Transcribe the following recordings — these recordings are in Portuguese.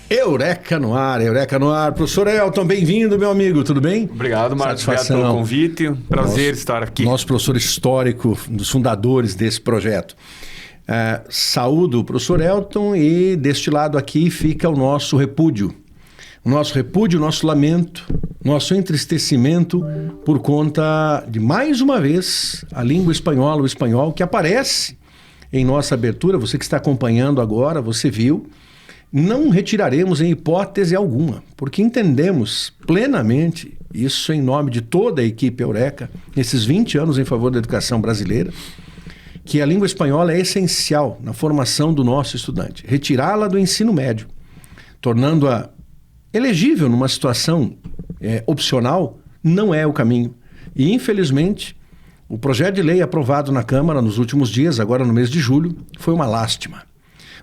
Eureka no ar, Eureka no ar. Professor Elton, bem-vindo, meu amigo, tudo bem? Obrigado, Marcos. Obrigado pelo convite. Prazer estar aqui. Nosso professor histórico, um dos fundadores desse projeto. Saúdo o professor Elton e deste lado aqui fica o nosso repúdio. O nosso repúdio, o nosso lamento, nosso entristecimento por conta de, mais uma vez, a língua espanhola, o espanhol, que aparece em nossa abertura. Você que está acompanhando agora, você viu. Não retiraremos em hipótese alguma, porque entendemos plenamente, isso em nome de toda a equipe Eureka, nesses 20 anos em favor da educação brasileira, que a língua espanhola é essencial na formação do nosso estudante. Retirá-la do ensino médio, tornando-a elegível numa situação opcional, não é o caminho. E, infelizmente, o projeto de lei aprovado na Câmara nos últimos dias, agora no mês de julho, foi uma lástima.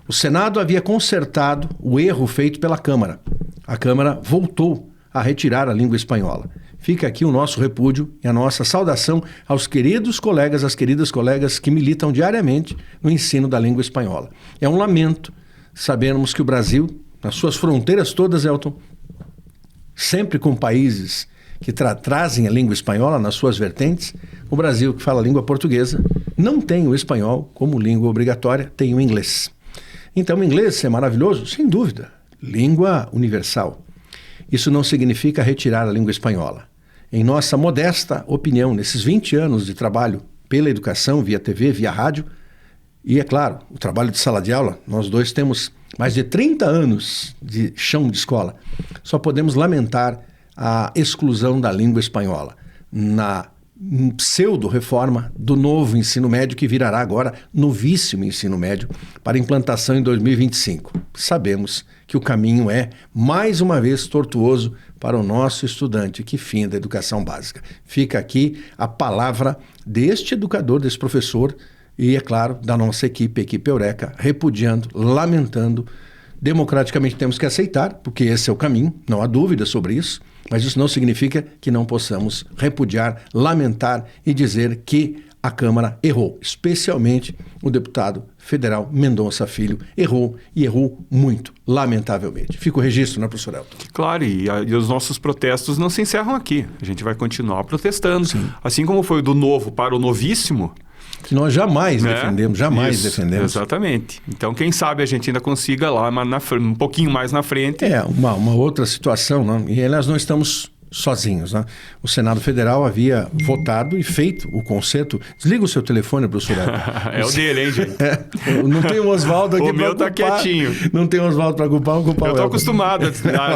O Senado havia consertado o erro feito pela Câmara. A Câmara voltou a retirar a língua espanhola. Fica aqui o nosso repúdio e a nossa saudação aos queridos colegas, às queridas colegas que militam diariamente no ensino da língua espanhola. É um lamento sabermos que o Brasil, nas suas fronteiras todas, Elton, sempre com países que trazem a língua espanhola nas suas vertentes, o Brasil, que fala a língua portuguesa, não tem o espanhol como língua obrigatória, tem o inglês. Então, o inglês é maravilhoso? Sem dúvida. Língua universal. Isso não significa retirar a língua espanhola. Em nossa modesta opinião, nesses 20 anos de trabalho pela educação, via TV, via rádio, e, é claro, o trabalho de sala de aula, nós dois temos mais de 30 anos de chão de escola, só podemos lamentar a exclusão da língua espanhola na pseudo-reforma do novo ensino médio, que virará agora novíssimo ensino médio, para implantação em 2025. Sabemos que o caminho é, mais uma vez, tortuoso para o nosso estudante que finda a educação básica. Fica aqui a palavra deste educador, desse professor, e, é claro, da nossa equipe, a equipe Eureka, repudiando, lamentando. Democraticamente temos que aceitar, porque esse é o caminho, não há dúvida sobre isso, mas isso não significa que não possamos repudiar, lamentar e dizer que a Câmara errou, especialmente o deputado federal Mendonça Filho errou e errou muito, lamentavelmente. Fica o registro, né, professor Elton? Claro, e os nossos protestos não se encerram aqui. A gente vai continuar protestando. Sim. Assim como foi do novo para o novíssimo, que nós jamais defendemos, jamais defendemos. Exatamente. Então, quem sabe a gente ainda consiga lá, mas um pouquinho mais na frente. Uma outra situação, né? E nós não estamos sozinhos, né? O Senado Federal havia votado e feito o conserto. Desliga o seu telefone, professor. É o dele, hein, gente? Não tem o Oswaldo aqui para ocupar. O meu tá quietinho. Não tem o Oswaldo para ocupar. Eu tô acostumado a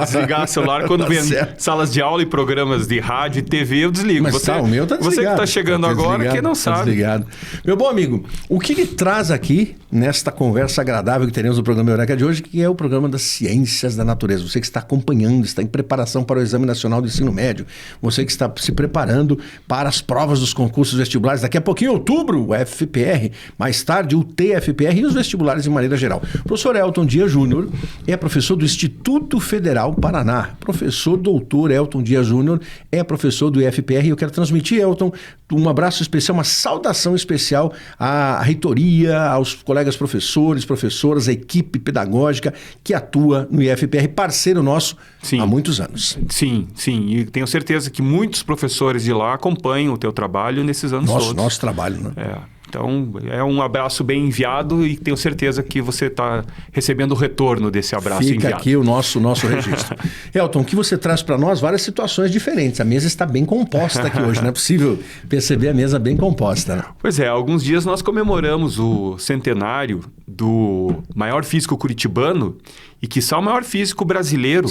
desligar o celular quando vem salas de aula e programas de rádio e TV, eu desligo. Mas o meu tá desligado. Você que está chegando agora, que não sabe. Desligado. Meu bom amigo, o que ele traz aqui nesta conversa agradável que teremos no programa Eureka de hoje, que é o programa das ciências da natureza. Você que está acompanhando, está em preparação para o Exame Nacional do Ensino Médio, você que está se preparando para as provas dos concursos vestibulares, daqui a pouquinho, em outubro, o FPR, mais tarde o TFPR e os vestibulares de maneira geral. O professor Elton Dias Júnior é professor do Instituto Federal Paraná. Professor doutor Elton Dias Júnior é professor do IFPR. Eu quero transmitir, Elton, um abraço especial, uma saudação especial à reitoria, aos colegas professores, professoras, a equipe pedagógica que atua no IFPR, parceiro nosso há muitos anos. Sim. E tenho certeza que muitos professores de lá acompanham o teu trabalho nesses anos todos. Nosso trabalho, né? Então, é um abraço bem enviado e tenho certeza que você está recebendo o retorno desse abraço enviado. Fica aqui o nosso registro. Elton, o que você traz para nós? Várias situações diferentes. A mesa está bem composta aqui hoje. Não é possível perceber a mesa bem composta, né? Pois é, há alguns dias nós comemoramos o centenário do maior físico curitibano e quiçá o maior físico brasileiro,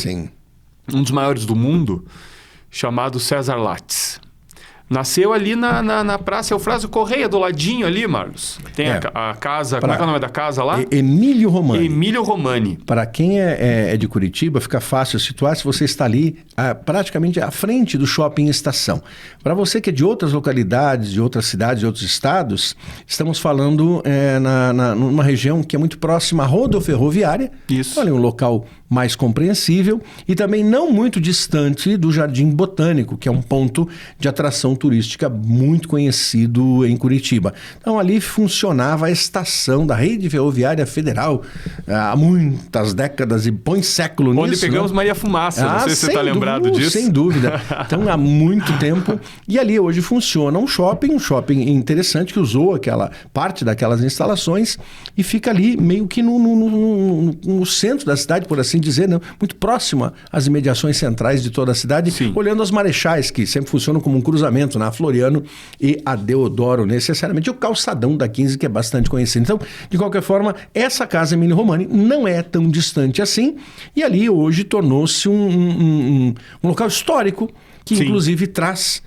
um dos maiores do mundo, chamado César Lattes. Nasceu ali na Praça Eufrásio Correia, do ladinho ali, Marcos. Tem a casa... Como é que é o nome da casa lá? Emílio Romani. Emílio Romani. Para quem é de Curitiba, fica fácil situar se você está ali praticamente à frente do Shopping Estação. Para você que é de outras localidades, de outras cidades, de outros estados, estamos falando numa região que é muito próxima à rodoferroviária. Isso. Olha, um local mais compreensível e também não muito distante do Jardim Botânico, que é um ponto de atração turística muito conhecido em Curitiba. Então ali funcionava a estação da Rede Ferroviária Federal há muitas décadas e põe século nisso. Onde pegamos Maria Fumaça, não sei se você está lembrado disso. Sem dúvida. Então há muito tempo. E ali hoje funciona um shopping interessante que usou aquela parte daquelas instalações e fica ali meio que no centro da cidade, por assim dizer, né? Muito próxima às imediações centrais de toda a cidade, Sim. olhando as Marechais, que sempre funcionam como um cruzamento na Floriano e a Deodoro, necessariamente, e o calçadão da 15, que é bastante conhecido. Então, de qualquer forma, essa casa Emílio Romani não é tão distante assim, e ali hoje tornou-se um local histórico que, Sim. inclusive, traz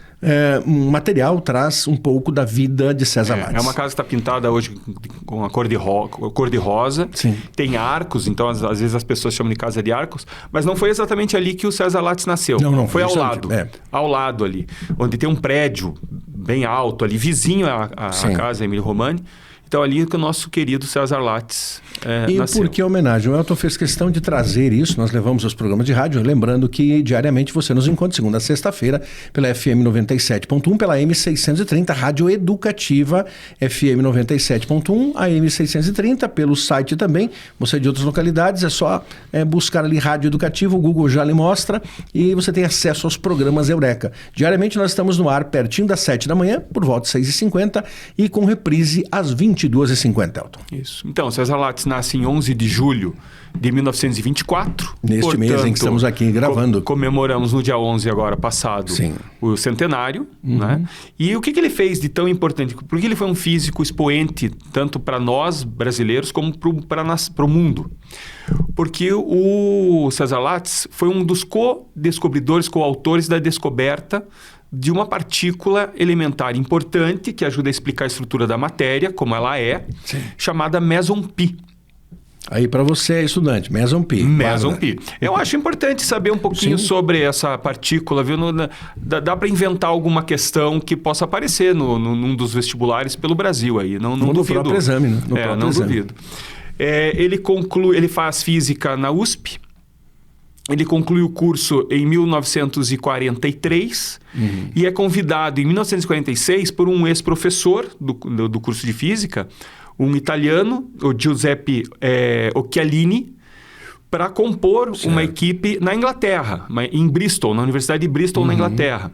um material, traz um pouco da vida de César Lattes. É uma casa que está pintada hoje com a cor de rosa. Sim. Tem arcos, então às vezes as pessoas chamam de casa de arcos, mas não foi exatamente ali que o César Lattes nasceu. Não foi ao justamente, lado. Ao lado ali, onde tem um prédio bem alto ali, vizinho à casa Emílio Romani. Então ali que o nosso querido César Lattes nasceu. E por que homenagem? O Elton fez questão de trazer isso, nós levamos aos programas de rádio, lembrando que diariamente você nos encontra segunda a sexta-feira pela FM 97.1, pela AM 630, Rádio Educativa FM 97.1, AM 630, pelo site também, você é de outras localidades, é só buscar ali Rádio Educativa, o Google já lhe mostra e você tem acesso aos programas Eureka. Diariamente nós estamos no ar pertinho das 7 da manhã, por volta de 6h50 e com reprise às 22h50, Elton. Isso. Então, César Lattes nasce em 11 de julho de 1924. Neste mês em que estamos aqui gravando. Comemoramos no dia 11 agora passado. Sim. O centenário. Né? E o que ele fez de tão importante? Porque ele foi um físico expoente tanto para nós brasileiros como para o mundo. Porque o César Lattes foi um dos co-descobridores, coautores da descoberta de uma partícula elementar importante que ajuda a explicar a estrutura da matéria, como ela é, sim, chamada meson pi. Aí para você é estudante, meson pi. Meson pi. Eu acho importante saber um pouquinho, sim, sobre essa partícula, viu? Dá para inventar alguma questão que possa aparecer num dos vestibulares pelo Brasil aí. Não duvido. No próprio exame, né? No próprio exame. Duvido. Ele faz física na USP. Ele conclui o curso em 1943 e é convidado em 1946 por um ex-professor do curso de física, um italiano, o Giuseppe Occhialini, para compor uma equipe na Inglaterra, em Bristol, na Universidade de Bristol, na Inglaterra.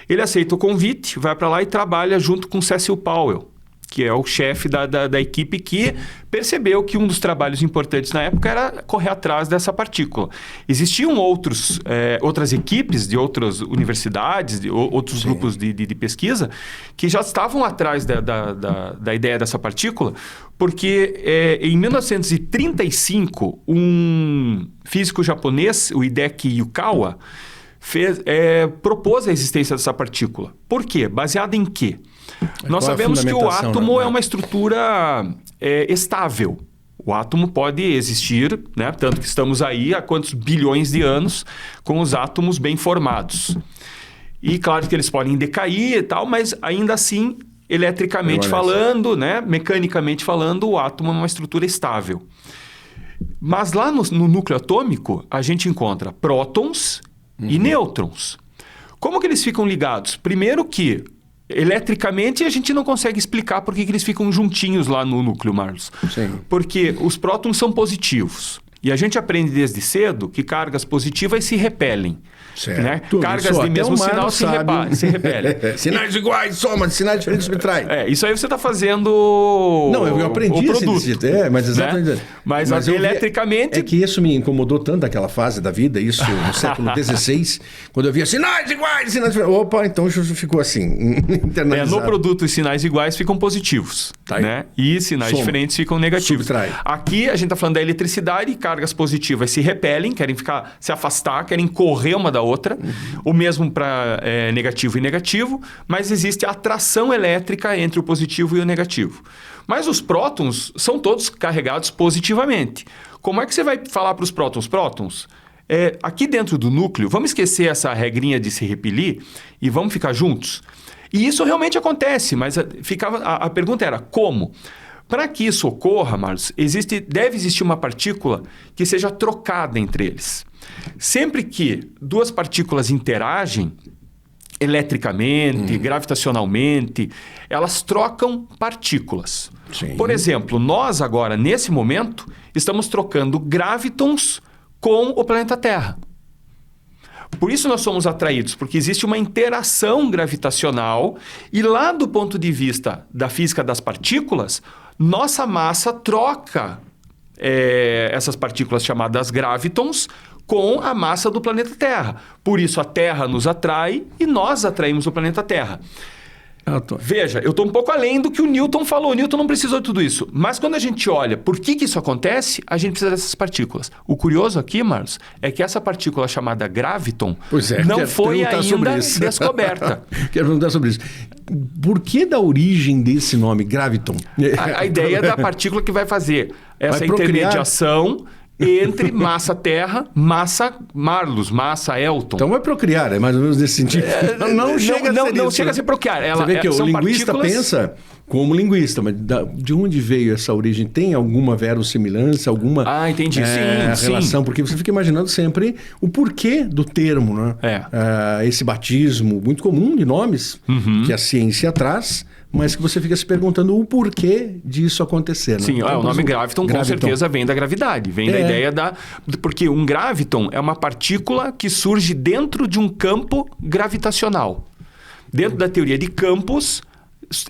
Ele aceita o convite, vai para lá e trabalha junto com Cecil Powell, que é o chefe da equipe que percebeu que um dos trabalhos importantes na época era correr atrás dessa partícula. Existiam outras equipes de outras universidades, de outros, sim, grupos de pesquisa que já estavam atrás da ideia dessa partícula, porque em 1935, um físico japonês, o Hideki Yukawa, propôs a existência dessa partícula. Por quê? Baseado em quê? Nós sabemos que o átomo é uma estrutura estável. O átomo pode existir, né? Tanto que estamos aí há quantos bilhões de anos com os átomos bem formados. E claro que eles podem decair e tal, mas ainda assim, eletricamente falando, né? Mecanicamente falando, o átomo é uma estrutura estável. Mas lá no núcleo atômico, a gente encontra prótons e nêutrons. Como que eles ficam ligados? Primeiro que eletricamente, a gente não consegue explicar por que eles ficam juntinhos lá no núcleo, Marlos. Sim. Porque os prótons são positivos. E a gente aprende desde cedo que cargas positivas se repelem. Né? Cargas de mesmo sinal se repelem. Sinais iguais, soma, sinais diferentes subtraem. Isso aí você está fazendo Não, eu aprendi o produto. Mas exatamente. Né? Mas eletricamente... É que isso me incomodou tanto naquela fase da vida, isso no século XVI, quando eu via sinais iguais, sinais diferentes. Opa, então ficou assim, internalizado. No produto, os sinais iguais ficam positivos. Né? E sinais diferentes ficam negativos. Subtrai. Aqui a gente está falando da eletricidade, cargas positivas se repelem, querem se afastar, querem correr uma da outra. O mesmo para negativo e negativo, mas existe atração elétrica entre o positivo e o negativo. Mas os prótons são todos carregados positivamente. Como é que você vai falar para os prótons? Prótons, aqui dentro do núcleo, vamos esquecer essa regrinha de se repelir e vamos ficar juntos? E isso realmente acontece, mas a pergunta era como? Para que isso ocorra, Marlos, deve existir uma partícula que seja trocada entre eles. Sempre que duas partículas interagem eletricamente, gravitacionalmente, elas trocam partículas. Sim. Por exemplo, nós agora, nesse momento, estamos trocando gravitons com o planeta Terra. Por isso nós somos atraídos, porque existe uma interação gravitacional e lá do ponto de vista da física das partículas, nossa massa troca essas partículas chamadas gravitons com a massa do planeta Terra. Por isso a Terra nos atrai e nós atraímos o planeta Terra. Veja, eu estou um pouco além do que o Newton falou. O Newton não precisou de tudo isso. Mas quando a gente olha por que isso acontece, a gente precisa dessas partículas. O curioso aqui, Marlos, é que essa partícula chamada graviton não foi ainda descoberta. Quero perguntar sobre isso. Por que da origem desse nome, graviton? A ideia da partícula que vai fazer essa intermediação entre massa Terra, massa Marlos, massa Elton. Então vai procriar, é mais ou menos nesse sentido. Não chega a ser procriar. Você vê que o linguista pensa como linguista, mas de onde veio essa origem? Tem alguma verossimilhança, alguma entendi. Relação? Sim. Porque você fica imaginando sempre o porquê do termo, né? Esse batismo muito comum de nomes que a ciência traz, mas que você fica se perguntando o porquê disso acontecer. Né? Sim, então, o nome graviton com certeza vem da gravidade, vem da ideia da... Porque um graviton é uma partícula que surge dentro de um campo gravitacional. Dentro da teoria de campos,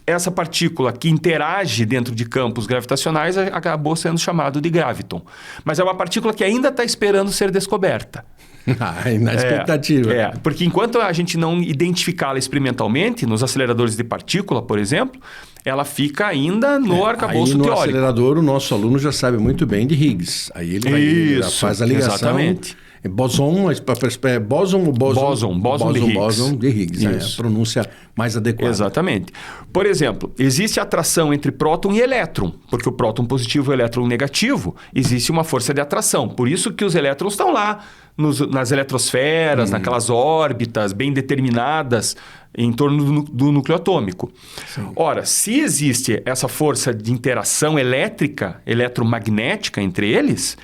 essa partícula que interage dentro de campos gravitacionais acabou sendo chamado de graviton. Mas é uma partícula que ainda está esperando ser descoberta. Na expectativa. Porque enquanto a gente não identificá-la experimentalmente, nos aceleradores de partícula, por exemplo, ela fica ainda no arcabouço teórico. No acelerador, o nosso aluno já sabe muito bem de Higgs. Aí ele faz a ligação. Exatamente. Boson de Higgs. É a pronúncia mais adequada. Exatamente. Por exemplo, existe atração entre próton e elétron, porque o próton positivo e o elétron negativo, existe uma força de atração. Por isso que os elétrons estão lá nas eletrosferas, naquelas órbitas bem determinadas em torno do núcleo atômico. Sim. Ora, se existe essa força de interação elétrica, eletromagnética entre eles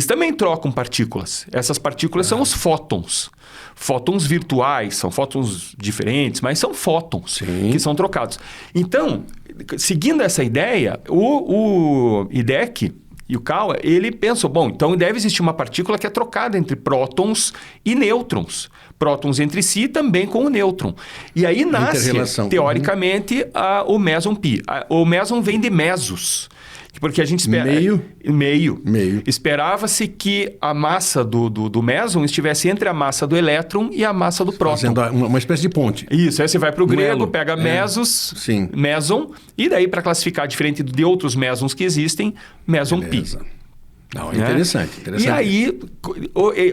também trocam partículas. Essas partículas são os fótons. Fótons virtuais, são fótons diferentes, mas são fótons que são trocados. Então, seguindo essa ideia, o IDEC e o Kawa, ele pensou, então deve existir uma partícula que é trocada entre prótons e nêutrons. Prótons entre si também com o nêutron. E aí nasce, teoricamente, o meson pi. O meson vem de mesos. Porque a gente espera... Meio. Esperava-se que a massa do meson estivesse entre a massa do elétron e a massa do próton. Fazendo uma espécie de ponte. Isso. Aí você vai para o grego, pega mesos, meson, e daí para classificar diferente de outros mesons que existem, meson pi. Não, interessante. E aí,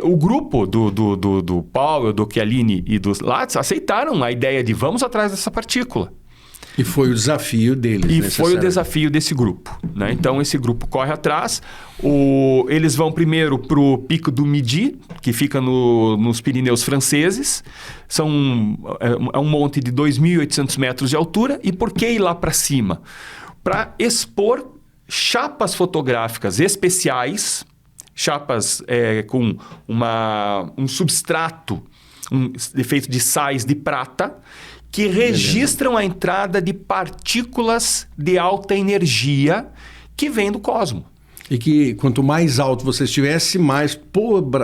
o grupo do Powell, do Chialini e dos Lattice aceitaram a ideia de vamos atrás dessa partícula. E foi o desafio deles. E foi o desafio desse grupo. Né? Então, esse grupo corre atrás. Eles vão primeiro para o Pico do Midi, que fica nos Pirineus franceses. É um monte de 2.800 metros de altura. E por que ir lá para cima? Para expor chapas fotográficas especiais, chapas com um substrato feito de sais de prata, que registram a entrada de partículas de alta energia que vêm do cosmos. E que quanto mais alto você estivesse, mais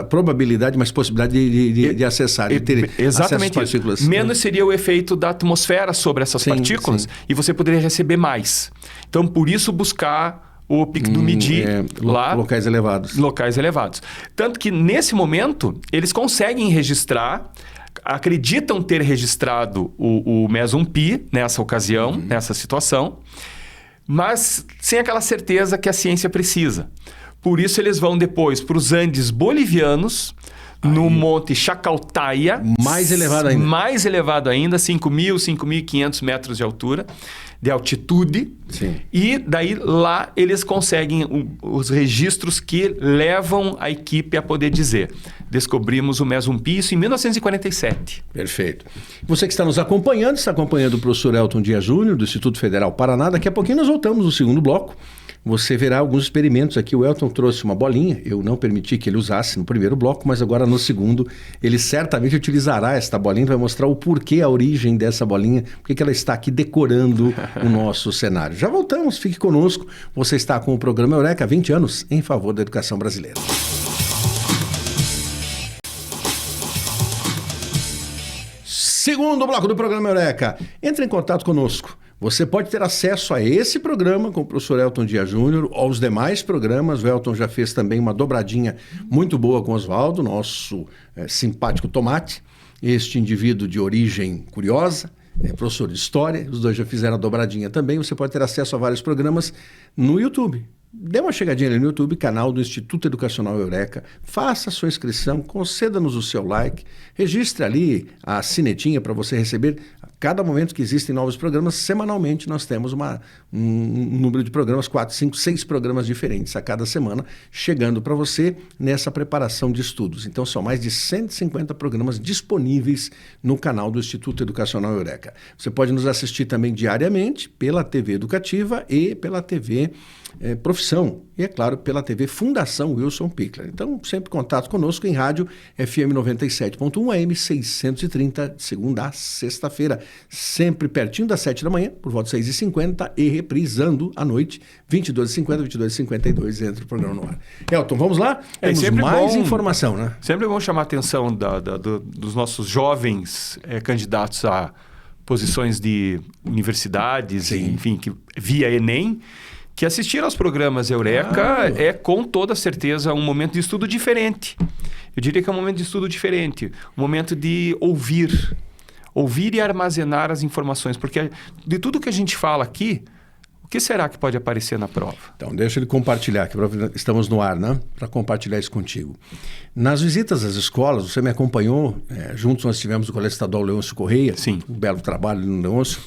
probabilidade, mais possibilidade de acessar, de ter exatamente acesso às partículas. Menos seria o efeito da atmosfera sobre essas partículas e você poderia receber mais. Então, por isso, buscar o Pico do Midi lá... Locais elevados. Tanto que, nesse momento, eles conseguem registrar... Acreditam ter registrado o meson pi nessa ocasião, nessa situação, mas sem aquela certeza que a ciência precisa. Por isso, eles vão depois para os Andes bolivianos, no Monte Chacaltaya. Mais elevado ainda. Mais elevado ainda, 5.000, 5.500 metros de altura, de altitude. Sim. E daí lá eles conseguem os registros que levam a equipe a poder dizer: descobrimos o Mesumpi, isso em 1947. Perfeito. Você que está nos acompanhando, está acompanhando o professor Elton Dias Júnior, do Instituto Federal Paraná. Daqui a pouquinho nós voltamos no segundo bloco. Você verá alguns experimentos aqui. O Elton trouxe uma bolinha, eu não permiti que ele usasse no primeiro bloco, mas agora no segundo ele certamente utilizará esta bolinha, vai mostrar o porquê, a origem dessa bolinha, porque ela está aqui decorando o nosso cenário. Já voltamos, fique conosco. Você está com o programa Eureka há 20 anos em favor da educação brasileira. Segundo bloco do programa Eureka. Entre em contato conosco. Você pode ter acesso a esse programa com o professor Elton Dias Júnior, aos demais programas. O Elton já fez também uma dobradinha muito boa com o Oswaldo, nosso simpático tomate. Este indivíduo de origem curiosa, professor de história. Os dois já fizeram a dobradinha também. Você pode ter acesso a vários programas no YouTube. Dê uma chegadinha ali no YouTube, canal do Instituto Educacional Eureka. Faça a sua inscrição, conceda-nos o seu like, registre ali a sinetinha para você receber a cada momento que existem novos programas. Semanalmente nós temos um número de programas, 4, 5, 6 programas diferentes a cada semana, chegando para você nessa preparação de estudos. Então são mais de 150 programas disponíveis no canal do Instituto Educacional Eureka. Você pode nos assistir também diariamente pela TV Educativa e pela TV Profissão, e é claro, pela TV Fundação Wilson Pickler. Então, sempre contato conosco em rádio FM 97.1 AM 630, de segunda a sexta-feira, sempre pertinho das 7 da manhã, por volta de 6h50, e reprisando à noite, 22h50, 22h52, entra o programa no ar. Elton, vamos lá? Temos mais informação, né? Sempre é bom chamar a atenção dos nossos jovens candidatos a posições de universidades, enfim, que via Enem, que assistir aos programas Eureka é, com toda certeza, um momento de estudo diferente. Eu diria que é um momento de estudo diferente, um momento de ouvir e armazenar as informações, porque de tudo que a gente fala aqui, o que será que pode aparecer na prova? Então, deixa ele compartilhar, que estamos no ar, né? Para compartilhar isso contigo. Nas visitas às escolas, você me acompanhou, juntos nós tivemos o Colégio Estadual Leôncio Correia, sim, um belo trabalho no Leôncio.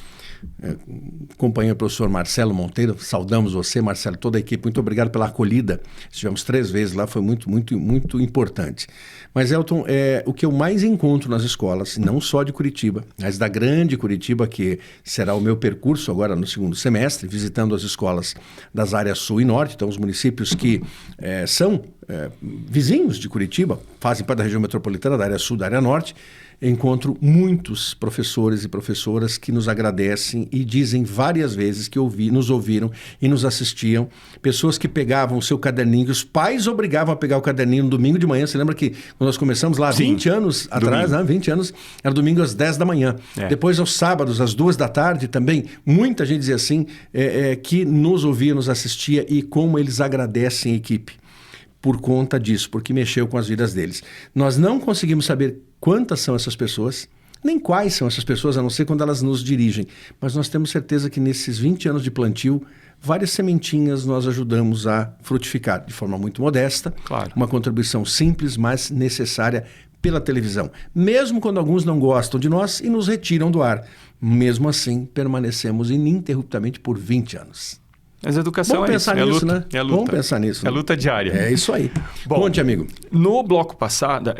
Acompanhei o professor Marcelo Monteiro, saudamos você, Marcelo, toda a equipe, muito obrigado pela acolhida. Estivemos 3 vezes lá, foi muito, muito, muito importante. Mas, Elton, o que eu mais encontro nas escolas, não só de Curitiba, mas da grande Curitiba, que será o meu percurso agora no segundo semestre, visitando as escolas das áreas sul e norte, então os municípios que são vizinhos de Curitiba, fazem parte da região metropolitana, da área sul, da área norte. Encontro muitos professores e professoras que nos agradecem e dizem várias vezes que nos ouviram e nos assistiam. Pessoas que pegavam o seu caderninho, os pais obrigavam a pegar o caderninho no domingo de manhã. Você lembra que quando nós começamos lá, 20 anos atrás, né? 20 anos, era domingo às 10 da manhã. Depois, aos sábados, às 2 da tarde também, muita gente dizia assim, que nos ouvia, nos assistia, e como eles agradecem a equipe por conta disso, porque mexeu com as vidas deles. Nós não conseguimos saber quantas são essas pessoas, nem quais são essas pessoas, a não ser quando elas nos dirigem. Mas nós temos certeza que nesses 20 anos de plantio, várias sementinhas nós ajudamos a frutificar de forma muito modesta. Claro. Uma contribuição simples, mas necessária pela televisão. Mesmo quando alguns não gostam de nós e nos retiram do ar. Mesmo assim, permanecemos ininterruptamente por 20 anos. Mas a educação Vamos pensar nisso, luta, né? É luta. Vamos pensar nisso. É luta diária. É isso aí. Bom, conte, amigo. No bloco passado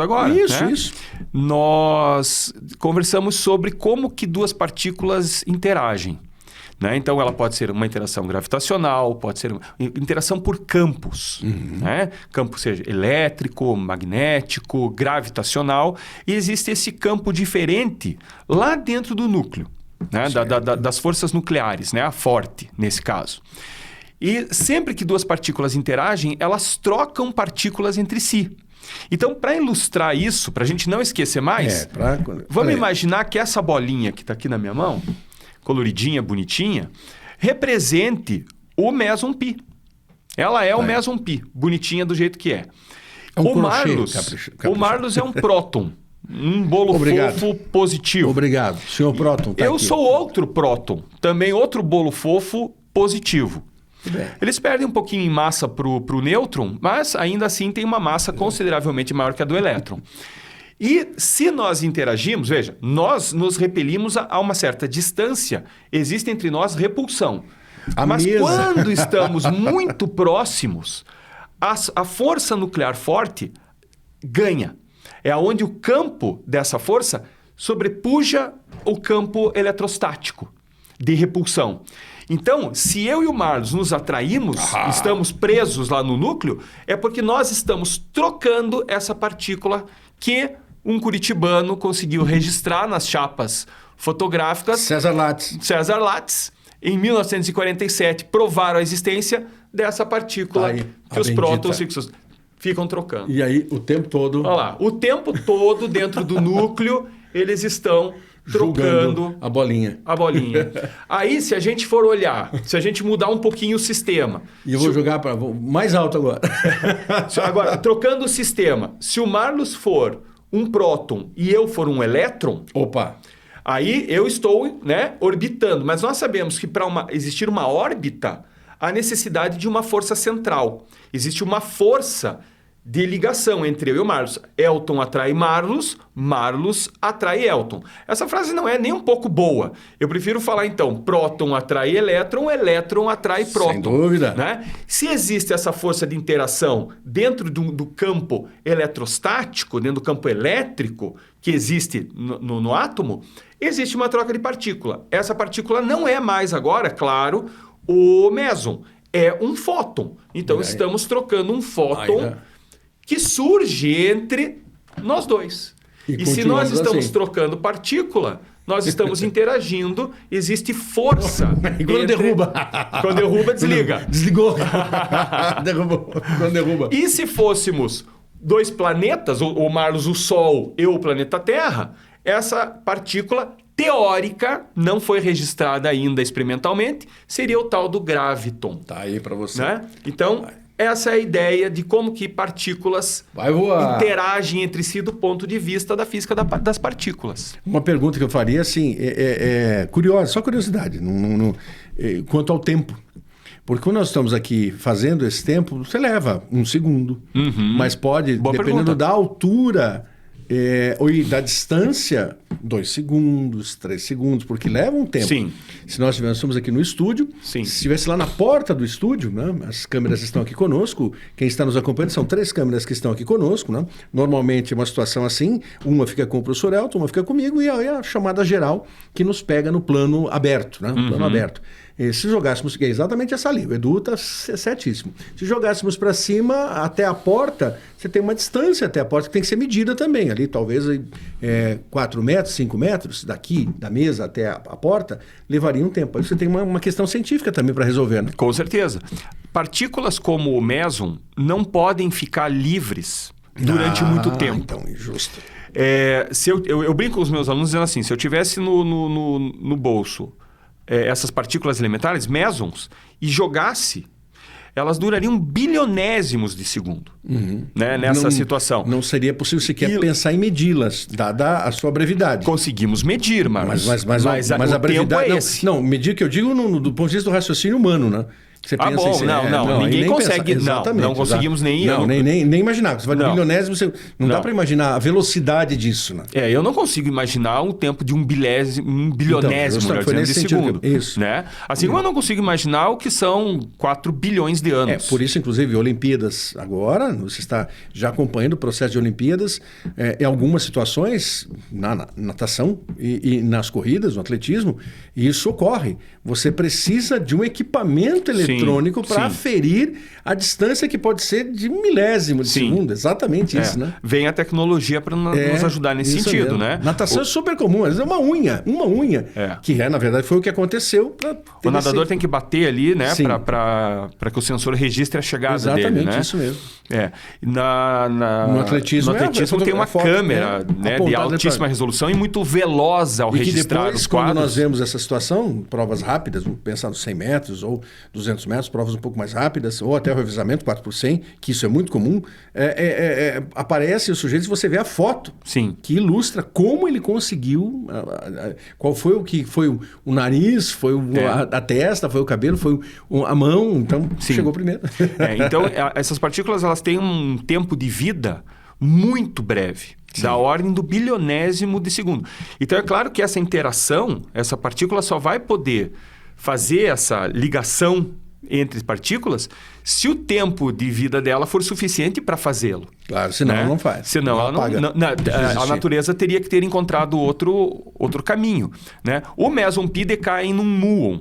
agora, isso. Nós conversamos sobre como que duas partículas interagem. Né? Então, ela pode ser uma interação gravitacional, pode ser uma interação por campos. Né? Campo seja elétrico, magnético, gravitacional. E existe esse campo diferente lá dentro do núcleo. Né? Das forças nucleares, né? A forte, nesse caso. E sempre que duas partículas interagem, elas trocam partículas entre si. Então, para ilustrar isso, para a gente não esquecer mais, vamos imaginar que essa bolinha que está aqui na minha mão, coloridinha, bonitinha, represente o meson pi. Ela é o meson pi, bonitinha do jeito que é. O Marlos é um próton. Um bolo fofo positivo. Obrigado. Senhor próton, Eu sou outro próton. Também outro bolo fofo positivo. Eles perdem um pouquinho em massa para o nêutron, mas ainda assim tem uma massa consideravelmente maior que a do elétron. E se nós interagimos, veja, nós nos repelimos a uma certa distância, existe entre nós repulsão. Mas quando estamos muito próximos, a força nuclear forte ganha. É onde o campo dessa força sobrepuja o campo eletrostático de repulsão. Então, se eu e o Marlos nos atraímos, estamos presos lá no núcleo, é porque nós estamos trocando essa partícula que um curitibano conseguiu registrar nas chapas fotográficas. César Latz, em 1947, provaram a existência dessa partícula que os prótons ficam trocando. E aí, o tempo todo... Olha lá, o tempo todo dentro do núcleo, eles estão trocando a bolinha. Aí, se a gente for olhar, se a gente mudar um pouquinho o sistema... E eu vou jogar para mais alto agora. Agora, trocando o sistema, se o Marlos for um próton e eu for um elétron... Opa! Aí eu estou, né, orbitando. Mas nós sabemos que para existir uma órbita, há necessidade de uma força central. Existe uma força de ligação entre eu e o Marlos. Elton atrai Marlos, Marlos atrai Elton. Essa frase não é nem um pouco boa. Eu prefiro falar, então, próton atrai elétron, elétron atrai próton. Sem dúvida. Né? Se existe essa força de interação dentro do campo eletrostático, dentro do campo elétrico que existe no átomo, existe uma troca de partícula. Essa partícula não é mais agora, claro, o meson. É um fóton. Então, estamos trocando um fóton que surge entre nós dois. E se nós estamos trocando partícula, nós estamos interagindo, existe força. E quando derruba? Quando derruba, desliga. Desligou. Derrubou. Quando derruba. E se fôssemos dois planetas, o Marlos, o Sol, eu, o planeta Terra, essa partícula teórica, não foi registrada ainda experimentalmente, seria o tal do graviton. Tá aí para você. Né? Então, essa é a ideia de como que partículas interagem entre si do ponto de vista da física das partículas. Uma pergunta que eu faria, assim, curiosa, só curiosidade, quanto ao tempo. Porque quando nós estamos aqui fazendo esse tempo, você leva 1 segundo. Mas pode, dependendo da altura ou da distância, 2 segundos, 3 segundos, porque leva um tempo. Sim. Se nós estivéssemos aqui no estúdio, se estivesse lá na porta do estúdio, né? As câmeras estão aqui conosco, quem está nos acompanhando são 3 câmeras que estão aqui conosco. Né? Normalmente é uma situação assim, uma fica com o professor Elton, uma fica comigo, e a chamada geral que nos pega no plano aberto. Né? No plano aberto. Se jogássemos, é exatamente essa ali, o Edu está certíssimo. Se jogássemos para cima, até a porta, você tem uma distância até a porta que tem que ser medida também. Ali talvez 4 metros, 5 metros, daqui, da mesa até a porta, levaria um tempo. Aí você tem uma questão científica também para resolver. Né? Com certeza. Partículas como o meson não podem ficar livres durante muito tempo. Então, injusto. Eu brinco com os meus alunos dizendo assim, se eu tivesse no bolso essas partículas elementares, mesons, e jogasse, elas durariam bilionésimos de segundo nessa situação. Não seria possível sequer pensar em medi-las, dada a sua brevidade. Conseguimos medir, mas a brevidade... Tempo é esse. Não, medir que eu digo do ponto de vista do raciocínio humano, né? Você pensa assim, ninguém consegue. Não conseguimos nem eu. Nem imaginar. Você vai de bilionésimo, não dá para imaginar a velocidade disso. Né? Eu não consigo imaginar um tempo de um bilionésimo de segundo. Isso. Né? Assim como eu não consigo imaginar o que são 4 bilhões de anos. Por isso, inclusive, Olimpíadas agora, você está já acompanhando o processo de Olimpíadas, em algumas situações, na natação e nas corridas, no atletismo, isso ocorre. Você precisa de um equipamento eletrônico para aferir a distância que pode ser de 1 milésimo de segundo. Exatamente isso, né? Vem a tecnologia para nos ajudar nesse sentido, né? Natação é super comum. Às vezes é uma unha. Que na verdade, foi o que aconteceu. O nadador tem que bater ali, né? Para que o sensor registre a chegada dele, né? Exatamente, isso mesmo. No atletismo tem uma câmera de altíssima resolução e muito veloz ao registrar depois, os quadros. Quando nós vemos essa situação, provas rápidas, vamos pensar nos 100 metros ou 200 200 metros, provas um pouco mais rápidas, ou até o revezamento 4x100, que isso é muito comum, aparece o sujeito e você vê a foto. Sim. Que ilustra como ele conseguiu, qual foi o que foi o nariz, foi a testa, foi o cabelo, foi a mão, então chegou primeiro. Então, essas partículas elas têm um tempo de vida muito breve. Sim. Da ordem do bilionésimo de segundo. Então, é claro que essa interação, essa partícula só vai poder fazer essa ligação entre partículas se o tempo de vida dela for suficiente para fazê-lo. Claro, senão ela não faz. Senão ela a natureza teria que ter encontrado outro caminho. Né? O meson pi decai em um muon.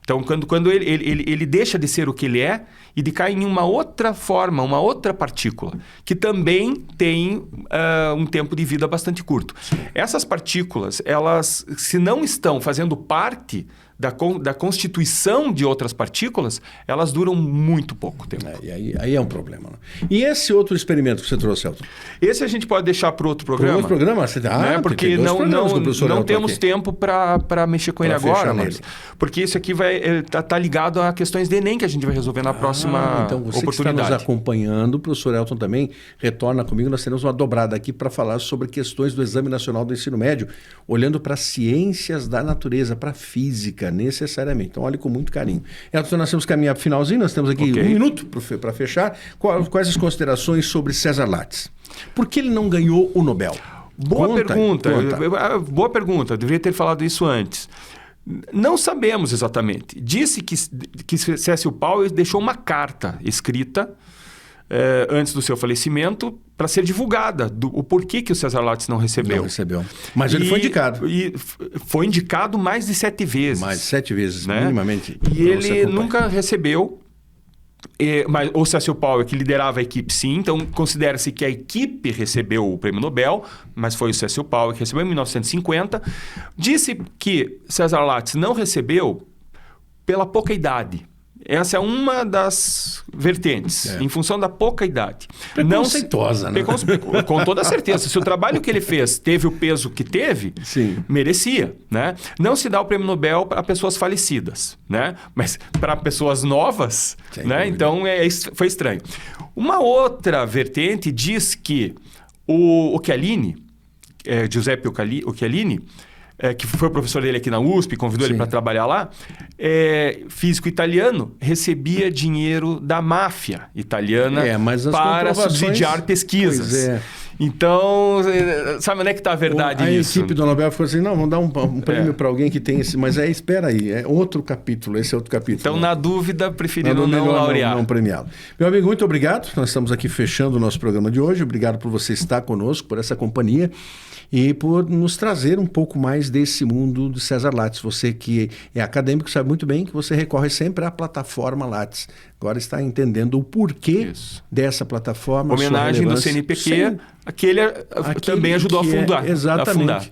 Então, quando ele deixa de ser o que ele é e decai em uma outra forma, uma outra partícula, que também tem um tempo de vida bastante curto. Essas partículas, elas, se não estão fazendo parte da constituição de outras partículas, elas duram muito pouco tempo. E aí é um problema. Né? E esse outro experimento que você trouxe, Elton? Esse a gente pode deixar para outro programa. Para outro programa? Porque não temos tempo para mexer com ele agora. Porque isso aqui tá ligado a questões de Enem que a gente vai resolver na próxima então você oportunidade. Que está nos acompanhando, o professor Elton também retorna comigo. Nós teremos uma dobrada aqui para falar sobre questões do Exame Nacional do Ensino Médio, olhando para ciências da natureza, para física, necessariamente. Então, olhe com muito carinho. Elton, nós temos que caminhar para o finalzinho, nós temos aqui 1 minuto para fechar. Quais as considerações sobre César Lattes? Por que ele não ganhou o Nobel? Boa pergunta. Eu deveria ter falado isso antes. Não sabemos exatamente. Disse que Cécio Paulo deixou uma carta escrita antes do seu falecimento para ser divulgada o porquê que o César Lattes não recebeu. Não recebeu. Mas ele foi indicado. E foi indicado mais de 7 vezes. Mais de 7 vezes, né? Minimamente. E ele nunca recebeu. Mas o Cécio Paulo, que liderava a equipe, sim. Então, considera-se que a equipe recebeu o prêmio Nobel, mas foi o Cécio Paulo que recebeu em 1950. Disse que César Lattes não recebeu pela pouca idade. Essa é uma das vertentes, em função da pouca idade. Preconceituosa, né? Com toda certeza. Se o trabalho que ele fez teve o peso que teve, merecia. Né? Não se dá o prêmio Nobel para pessoas falecidas, né? Mas para pessoas novas, né? Então foi estranho. Uma outra vertente diz que o Chiellini, Giuseppe Chiellini, que foi o professor dele aqui na USP, convidou ele para trabalhar lá, físico italiano, recebia dinheiro da máfia italiana para subsidiar pesquisas. Então, sabe onde é que está a verdade nisso? A equipe do Nobel ficou assim, não, vamos dar um prêmio para alguém que tem esse... Mas espera aí, é outro capítulo, esse é outro capítulo. Então, na dúvida, preferiram não laurear. Não premiá-lo. Meu amigo, muito obrigado. Nós estamos aqui fechando o nosso programa de hoje. Obrigado por você estar conosco, por essa companhia e por nos trazer um pouco mais desse mundo de César Lattes. Você que é acadêmico sabe muito bem que você recorre sempre à plataforma Lattes. Agora está entendendo o porquê dessa plataforma. Homenagem do CNPq, aquele também ajudou a fundar. Exatamente.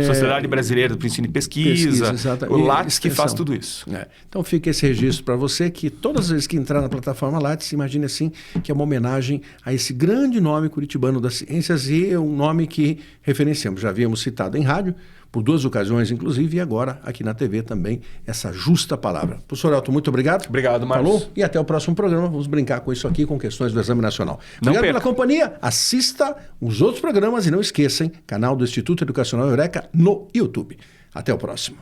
Sociedade Brasileira do Ensino e Pesquisa, o Lattes que faz tudo isso. Então fica esse registro para você que todas as vezes que entrar na plataforma Lattes, imagine assim que é uma homenagem a esse grande nome curitibano das ciências e um nome que referenciamos. Já havíamos citado em rádio, por 2 ocasiões, inclusive, e agora aqui na TV também, essa justa palavra. Professor Elton, muito obrigado. Obrigado, Marcos. Falou? E até o próximo programa. Vamos brincar com isso aqui, com questões do Exame Nacional. Obrigado pela companhia. Assista os outros programas e não esqueçam, canal do Instituto Educacional Eureka no YouTube. Até o próximo.